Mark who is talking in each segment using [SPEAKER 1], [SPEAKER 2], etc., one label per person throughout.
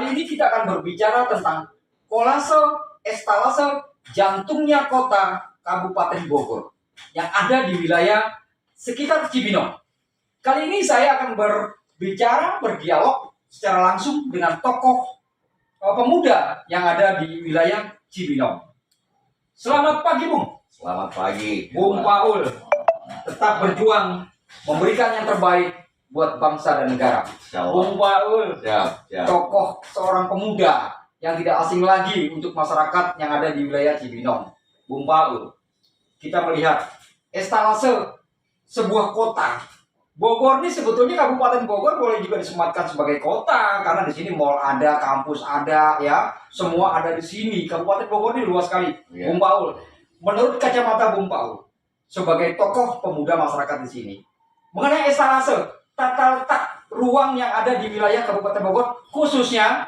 [SPEAKER 1] Kali ini kita akan berbicara tentang kolase estalase jantungnya kota Kabupaten Bogor yang ada di wilayah sekitar Cibinong. Kali ini saya akan berdialog secara langsung dengan tokoh pemuda yang ada di wilayah Cibinong. Selamat pagi, Bung.
[SPEAKER 2] Selamat pagi,
[SPEAKER 1] Bung Paul. Tetap berjuang memberikan yang terbaik buat bangsa dan negara. Bung Paul, tokoh seorang pemuda yang tidak asing lagi untuk masyarakat yang ada di wilayah Cibinong. Bung Paul, kita melihat estalase sebuah kota. Bogor ini sebetulnya Kabupaten Bogor boleh juga disematkan sebagai kota karena di sini mall ada, kampus ada, ya, semua ada di sini. Kabupaten Bogor ini luas sekali. Bung Paul, menurut kacamata Bung Paul sebagai tokoh pemuda masyarakat di sini, mengenai estalase, tata letak ruang yang ada di wilayah Kabupaten Bogor, khususnya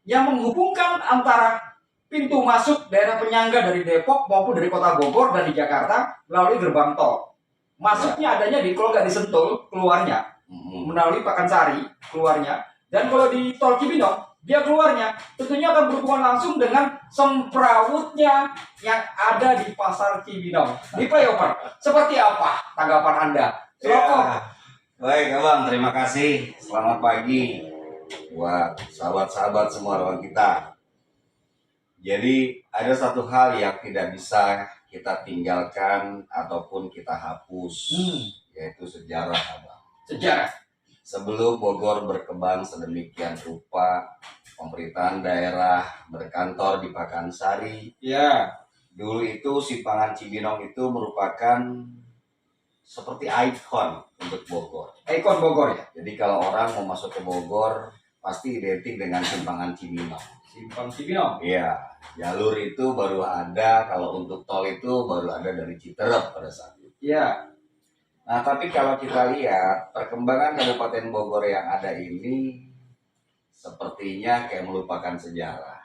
[SPEAKER 1] yang menghubungkan antara pintu masuk daerah penyangga dari Depok maupun dari kota Bogor dan di Jakarta melalui gerbang tol. Masuknya adanya di, kalau nggak di Sentul, keluarnya melalui Pakansari, keluarnya. Dan kalau di tol Cibinong, dia keluarnya tentunya akan berhubungan langsung dengan semperawutnya yang ada di pasar Cibinong, di flyover. Seperti apa tanggapan Anda?
[SPEAKER 2] Ya, baik Abang, terima kasih. Selamat pagi buat sahabat-sahabat semua ruang kita. Jadi ada satu hal yang tidak bisa kita tinggalkan ataupun kita hapus, yaitu sejarah, Abang.
[SPEAKER 1] Sejarah.
[SPEAKER 2] Sebelum Bogor berkembang sedemikian rupa, pemerintahan daerah berkantor di Pakansari.
[SPEAKER 1] Ya.
[SPEAKER 2] Dulu itu Simpangan Cibinong itu merupakan seperti ikon untuk Bogor.
[SPEAKER 1] Ikon Bogor, ya.
[SPEAKER 2] Jadi kalau orang mau masuk ke Bogor pasti identik dengan Simpangan Cibinong.
[SPEAKER 1] Simpang Cibinong.
[SPEAKER 2] Iya, jalur itu baru ada, kalau untuk tol itu baru ada dari Citerep pada saat itu.
[SPEAKER 1] Iya.
[SPEAKER 2] Nah, tapi kalau kita lihat perkembangan Kabupaten Bogor yang ada ini sepertinya kayak melupakan sejarah.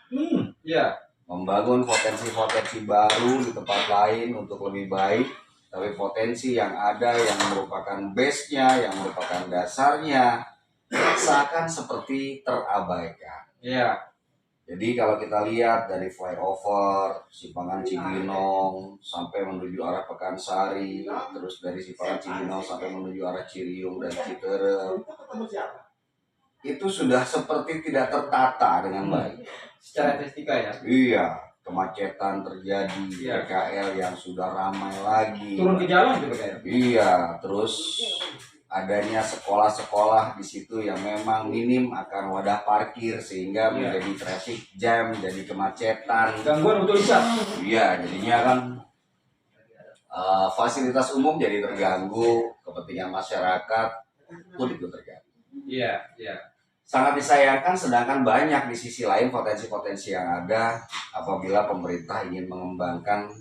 [SPEAKER 1] Iya.
[SPEAKER 2] Membangun potensi-potensi baru di tempat lain untuk lebih baik, tapi potensi yang ada yang merupakan base-nya, yang merupakan dasarnya, seakan seperti terabaikan.
[SPEAKER 1] Iya.
[SPEAKER 2] Jadi kalau kita lihat dari flyover, Simpangan Cibinong sampai menuju arah Pakansari, terus dari Simpangan Cibinong sampai menuju arah Ciriung dan Citerep, itu sudah seperti tidak tertata dengan baik.
[SPEAKER 1] Secara estetika, ya.
[SPEAKER 2] Iya, kemacetan terjadi, PKL yang sudah ramai lagi.
[SPEAKER 1] Turun ke jalan gitu, PKL.
[SPEAKER 2] Iya, terus adanya sekolah-sekolah di situ yang memang minim akan wadah parkir sehingga menjadi traffic jam, jadi kemacetan,
[SPEAKER 1] gangguan utilitas.
[SPEAKER 2] Iya, jadinya kan fasilitas umum jadi terganggu, kepentingan masyarakat pun itu terganggu.
[SPEAKER 1] Iya, iya.
[SPEAKER 2] Sangat disayangkan, sedangkan banyak di sisi lain potensi-potensi yang ada apabila pemerintah ingin mengembangkan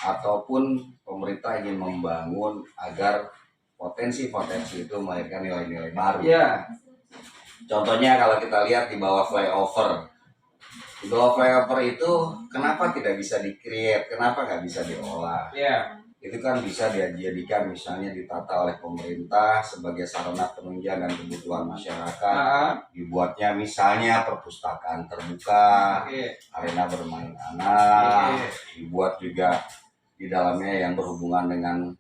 [SPEAKER 2] ataupun pemerintah ingin membangun agar potensi-potensi itu melahirkan nilai-nilai baru.
[SPEAKER 1] Iya.
[SPEAKER 2] Contohnya kalau kita lihat di bawah flyover. Di bawah flyover itu kenapa tidak bisa di-create? Kenapa nggak bisa diolah?
[SPEAKER 1] Iya.
[SPEAKER 2] Itu kan bisa dijadikan misalnya ditata oleh pemerintah sebagai sarana penunjang dan kebutuhan masyarakat. Dibuatnya misalnya perpustakaan terbuka, arena bermain anak, dibuat juga di dalamnya yang berhubungan dengan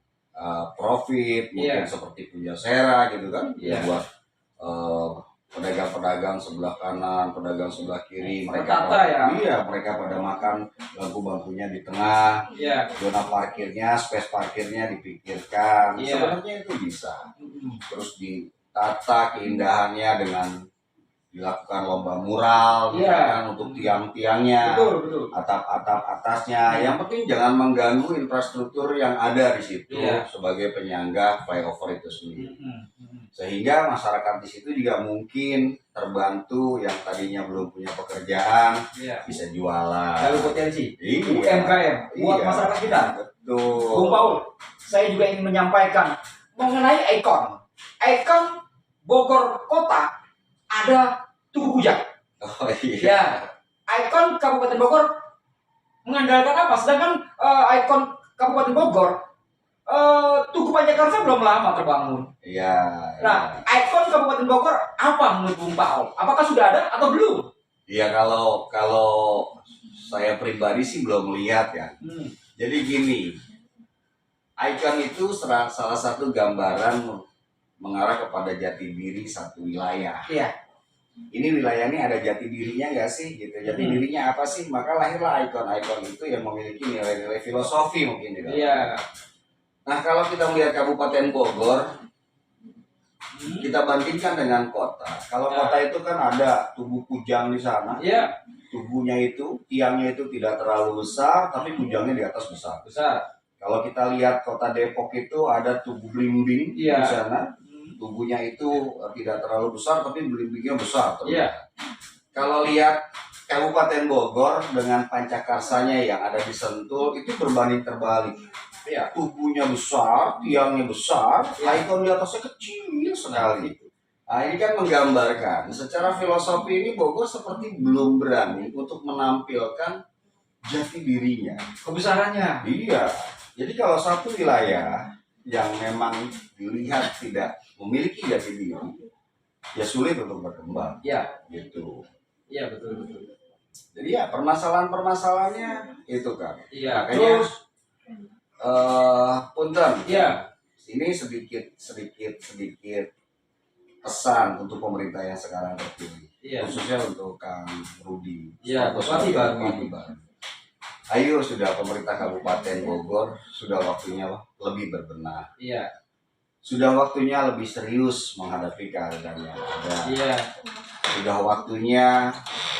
[SPEAKER 2] profit, mungkin seperti Pujasera gitu kan, buat pedagang-pedagang sebelah kanan, pedagang sebelah kiri, mereka mereka pada makan, bangku-bangkunya di tengah, zona parkirnya, space parkirnya dipikirkan, sebenarnya itu bisa. Terus ditata keindahannya dengan dilakukan lomba mural, kan, untuk tiang-tiangnya, atap-atap atasnya. Yang penting jangan mengganggu infrastruktur yang ada di situ sebagai penyangga flyover itu sendiri. Sehingga masyarakat di situ juga mungkin terbantu yang tadinya belum punya pekerjaan, bisa jualan.
[SPEAKER 1] Lalu potensi UMKM buat masyarakat kita.
[SPEAKER 2] Betul.
[SPEAKER 1] Bung Paul, saya juga ingin menyampaikan mengenai ikon Bogor Kota. Ada Tugu Kujang.
[SPEAKER 2] Oh iya.
[SPEAKER 1] Ya, ikon Kabupaten Bogor mengandalkan apa? Sedangkan ikon Kabupaten Bogor Tugu Pancakarsa belum lama terbangun.
[SPEAKER 2] Iya.
[SPEAKER 1] Nah, ikon Kabupaten Bogor apa menurut Bung Paul? Apakah sudah ada atau belum?
[SPEAKER 2] Iya, kalau saya pribadi sih belum lihat ya. Jadi gini, ikon itu salah satu gambaran mengarah kepada jati diri satu wilayah.
[SPEAKER 1] Iya.
[SPEAKER 2] Ini wilayah ini ada jati dirinya nggak sih gitu? Jati dirinya apa sih? Maka lahirlah ikon-ikon itu yang memiliki nilai-nilai filosofi mungkin juga.
[SPEAKER 1] Iya.
[SPEAKER 2] Nah, kalau kita melihat Kabupaten Bogor, kita bandingkan dengan kota. Kalau kota itu kan ada tugu kujang di sana.
[SPEAKER 1] Iya.
[SPEAKER 2] Tubuhnya itu, tiangnya itu tidak terlalu besar, tapi kujangnya di atas besar. Kalau kita lihat kota Depok itu ada tugu blimbing di sana. Tubuhnya itu tidak terlalu besar, tapi blimbingnya besar.
[SPEAKER 1] Iya.
[SPEAKER 2] Kalau lihat Kabupaten Bogor dengan Pancakarsanya yang ada di Sentul, itu berbanding terbalik. Ya, tubuhnya besar, tiangnya besar, ikon di atasnya kecil sekali. Nah, ini kan menggambarkan secara filosofi ini Bogor seperti belum berani untuk menampilkan jati dirinya,
[SPEAKER 1] kebesarannya.
[SPEAKER 2] Iya. Jadi kalau satu wilayah yang memang dilihat tidak memiliki jati diri, ya sulit untuk berkembang.
[SPEAKER 1] Iya.
[SPEAKER 2] Gitu.
[SPEAKER 1] Iya, betul.
[SPEAKER 2] Jadi ya permasalahannya itu kan.
[SPEAKER 1] Iya.
[SPEAKER 2] Makanya punten.
[SPEAKER 1] Iya.
[SPEAKER 2] Ini sedikit pesan untuk pemerintah yang sekarang terpilih. Iya. Khususnya untuk Kang Rudi.
[SPEAKER 1] Iya, Bupati Baru.
[SPEAKER 2] Ayo sudah pemerintah Kabupaten Bogor, sudah waktunya lebih berbenah.
[SPEAKER 1] Iya.
[SPEAKER 2] Sudah waktunya lebih serius menghadapi keadaan yang ada.
[SPEAKER 1] Iya.
[SPEAKER 2] Sudah waktunya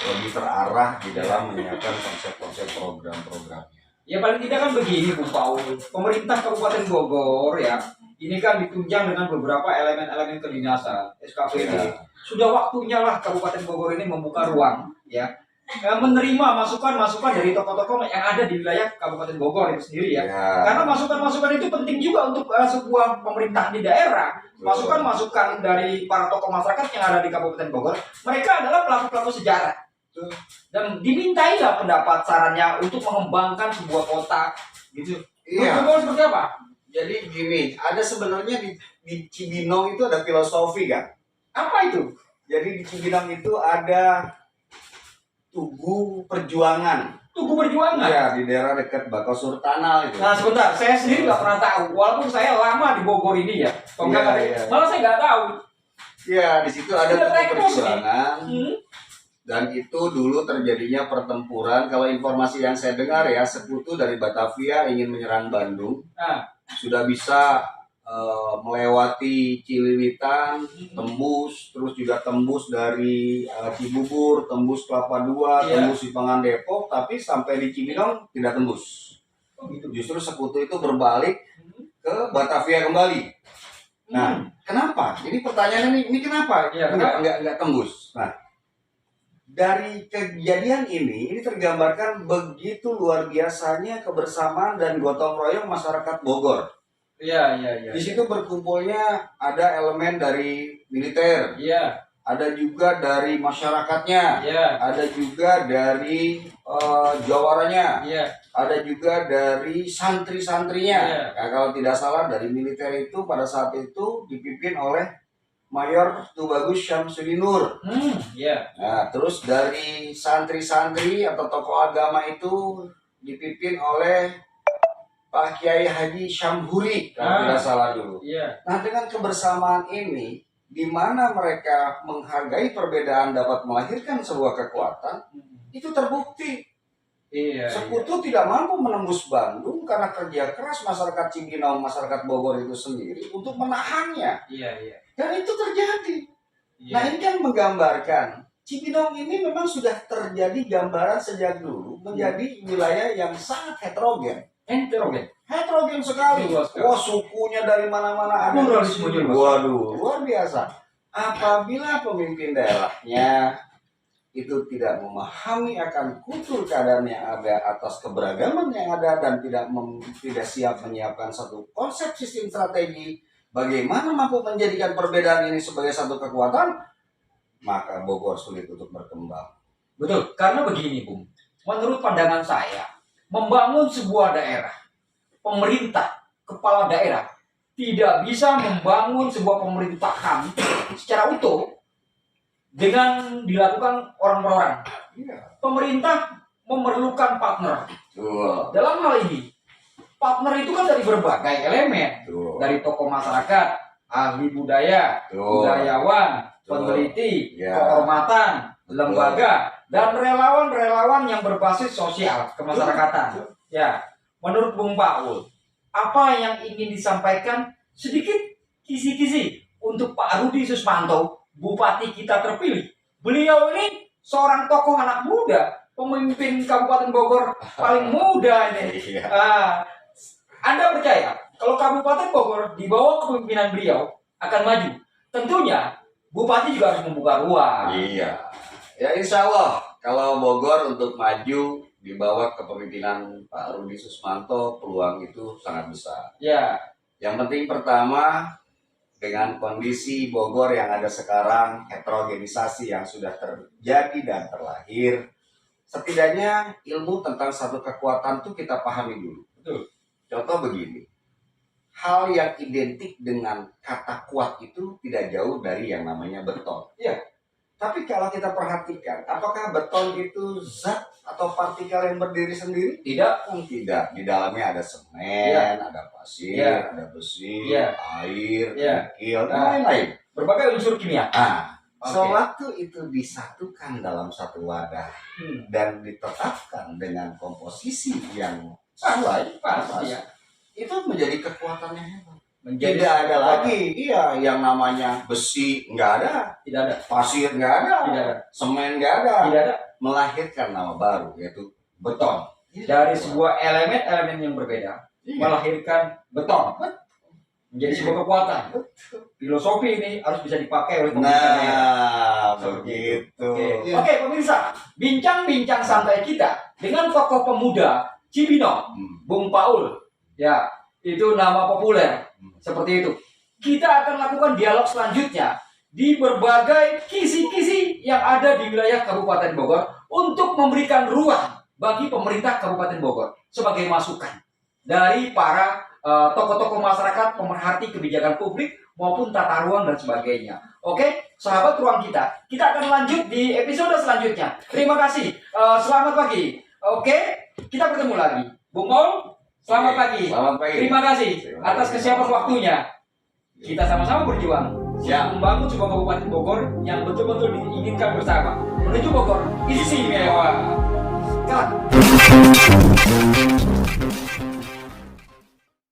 [SPEAKER 2] lebih terarah di dalam menyiapkan konsep-konsep program-programnya.
[SPEAKER 1] Ya paling tidak kan begini Bung Paul, pemerintah Kabupaten Bogor ya, ini kan ditunjang dengan beberapa elemen-elemen kedinasan, SKPD. Ya. Sudah waktunya lah Kabupaten Bogor ini membuka ruang ya, menerima masukan-masukan dari tokoh-tokoh yang ada di wilayah Kabupaten Bogor itu sendiri ya. Karena masukan-masukan itu penting juga untuk sebuah pemerintahan di daerah. Masukan-masukan dari para tokoh masyarakat yang ada di Kabupaten Bogor, mereka adalah pelaku-pelaku sejarah. Dan dimintailah pendapat sarannya untuk mengembangkan sebuah kota gitu.
[SPEAKER 2] Iya.
[SPEAKER 1] Menurut seperti apa?
[SPEAKER 2] Jadi gini, ada sebenarnya di Cibinong itu ada filosofi kan?
[SPEAKER 1] Apa itu?
[SPEAKER 2] Jadi di Cibinong itu ada Tugu Perjuangan.
[SPEAKER 1] Tugu Perjuangan?
[SPEAKER 2] Iya, di daerah dekat Bakau Tanah itu.
[SPEAKER 1] Nah sebentar, saya sendiri nggak pernah tahu. Walaupun saya lama di Bogor ini ya. Malah saya nggak tahu.
[SPEAKER 2] Iya, di situ ada Tugu Perjuangan. Dan itu dulu terjadinya pertempuran. Kalau informasi yang saya dengar ya, sekutu dari Batavia ingin menyerang Bandung. Sudah bisa melewati Cililitan, tembus, terus juga tembus dari Cibubur, tembus Kelapa II, tembus Sipangan Depok, tapi sampai di Cibinong tidak tembus. Justru sekutu itu berbalik ke Batavia kembali. Nah, kenapa? Jadi pertanyaannya ini kenapa? Enggak tembus. Nah, dari kejadian ini tergambarkan begitu luar biasanya kebersamaan dan gotong royong masyarakat Bogor.
[SPEAKER 1] Iya.
[SPEAKER 2] Di situ berkumpulnya ada elemen dari militer. Iya. Ada juga dari masyarakatnya. Iya. Ada juga dari jawaranya. Iya. Ada juga dari santri-santrinya. Iya. Nah, kalau tidak salah dari militer itu pada saat itu dipimpin oleh Mayor Tubagus Syamsuddinur. Nah, terus dari santri-santri atau tokoh agama itu dipimpin oleh Pak Kiai Haji Syamhuri, kalau tidak salah dulu. Nah, dengan kebersamaan ini, di mana mereka menghargai perbedaan dapat melahirkan sebuah kekuatan, itu terbukti. Sekutu tidak mampu menembus Bandung karena kerja keras masyarakat Cibinong, masyarakat Bogor itu sendiri untuk menahannya. Dan itu terjadi. Nah, ini kan menggambarkan Cibinong ini memang sudah terjadi gambaran sejak dulu menjadi wilayah yang sangat heterogen. Heterogen sekali. Wah, sukunya dari mana-mana ada. Waduh, luar biasa. Apabila pemimpin daerahnya itu tidak memahami akan kultur keadaan yang ada atas keberagaman yang ada dan tidak siap menyiapkan satu konsep sistem strategi bagaimana mampu menjadikan perbedaan ini sebagai satu kekuatan, maka Bogor sulit untuk berkembang.
[SPEAKER 1] Betul, karena begini Bung, menurut pandangan saya, membangun sebuah daerah, pemerintah, kepala daerah tidak bisa membangun sebuah pemerintahan secara utuh dengan dilakukan orang per orang. Pemerintah memerlukan partner. Dalam hal ini, partner itu kan dari berbagai elemen, dari tokoh masyarakat, ahli budaya, budayawan, peneliti, kehormatan, lembaga, dan relawan-relawan yang berbasis sosial kemasyarakatan. Ya, menurut Bung Paul, apa yang ingin disampaikan sedikit kisi-kisi untuk Pak Rudi Susmanto, Bupati kita terpilih. Beliau ini seorang tokoh anak muda, pemimpin Kabupaten Bogor paling muda ini. Anda percaya kalau Kabupaten Bogor di bawah kepemimpinan beliau akan maju? Tentunya Bupati juga harus membuka ruang.
[SPEAKER 2] Iya. Ya insya Allah kalau Bogor untuk maju di bawah kepemimpinan Pak Rudi Susmanto peluang itu sangat besar.
[SPEAKER 1] Ya.
[SPEAKER 2] Yang penting pertama dengan kondisi Bogor yang ada sekarang, heterogenisasi yang sudah terjadi dan terlahir, setidaknya ilmu tentang satu kekuatan itu kita pahami dulu.
[SPEAKER 1] Betul.
[SPEAKER 2] Contoh begini, hal yang identik dengan kata kuat itu tidak jauh dari yang namanya beton.
[SPEAKER 1] Ya.
[SPEAKER 2] Tapi kalau kita perhatikan, apakah beton itu zat atau partikel yang berdiri sendiri?
[SPEAKER 1] Tidak.
[SPEAKER 2] Tidak. Di dalamnya ada semen, ada pasir, ada besi, air, nikkel, dan lain-lain.
[SPEAKER 1] Berbagai unsur kimia.
[SPEAKER 2] Sewaktu itu disatukan dalam satu wadah dan ditetapkan dengan komposisi yang sesuai, itu menjadi kekuatan yang hebat. Tidak ada lagi, yang namanya besi nggak ada,
[SPEAKER 1] tidak ada,
[SPEAKER 2] pasir nggak ada,
[SPEAKER 1] tidak ada,
[SPEAKER 2] semen nggak ada,
[SPEAKER 1] tidak ada,
[SPEAKER 2] melahirkan nama baru yaitu beton.
[SPEAKER 1] Dari sebuah elemen-elemen yang berbeda, melahirkan beton, menjadi sebuah kekuatan. Filosofi ini harus bisa dipakai oleh pemerintah daerah.
[SPEAKER 2] Begitu.
[SPEAKER 1] Oke, pemirsa, bincang-bincang santai kita dengan tokoh pemuda Cibinong, Bung Paul, ya itu nama populer. Seperti itu. Kita akan lakukan dialog selanjutnya di berbagai kisi-kisi yang ada di wilayah Kabupaten Bogor untuk memberikan ruang bagi pemerintah Kabupaten Bogor sebagai masukan dari para tokoh-tokoh masyarakat pemerhati kebijakan publik maupun tata ruang dan sebagainya. Oke, sahabat ruang kita akan lanjut di episode selanjutnya. Terima kasih. Selamat pagi. Oke, kita bertemu lagi. Bung Paul, selamat pagi.
[SPEAKER 2] Selamat pagi.
[SPEAKER 1] Terima kasih atas kesiapan waktunya. Kita sama-sama berjuang untuk membangun sebuah Kabupaten Bogor yang betul-betul diinginkan bersama. Menuju Bogor istimewa. Kelak.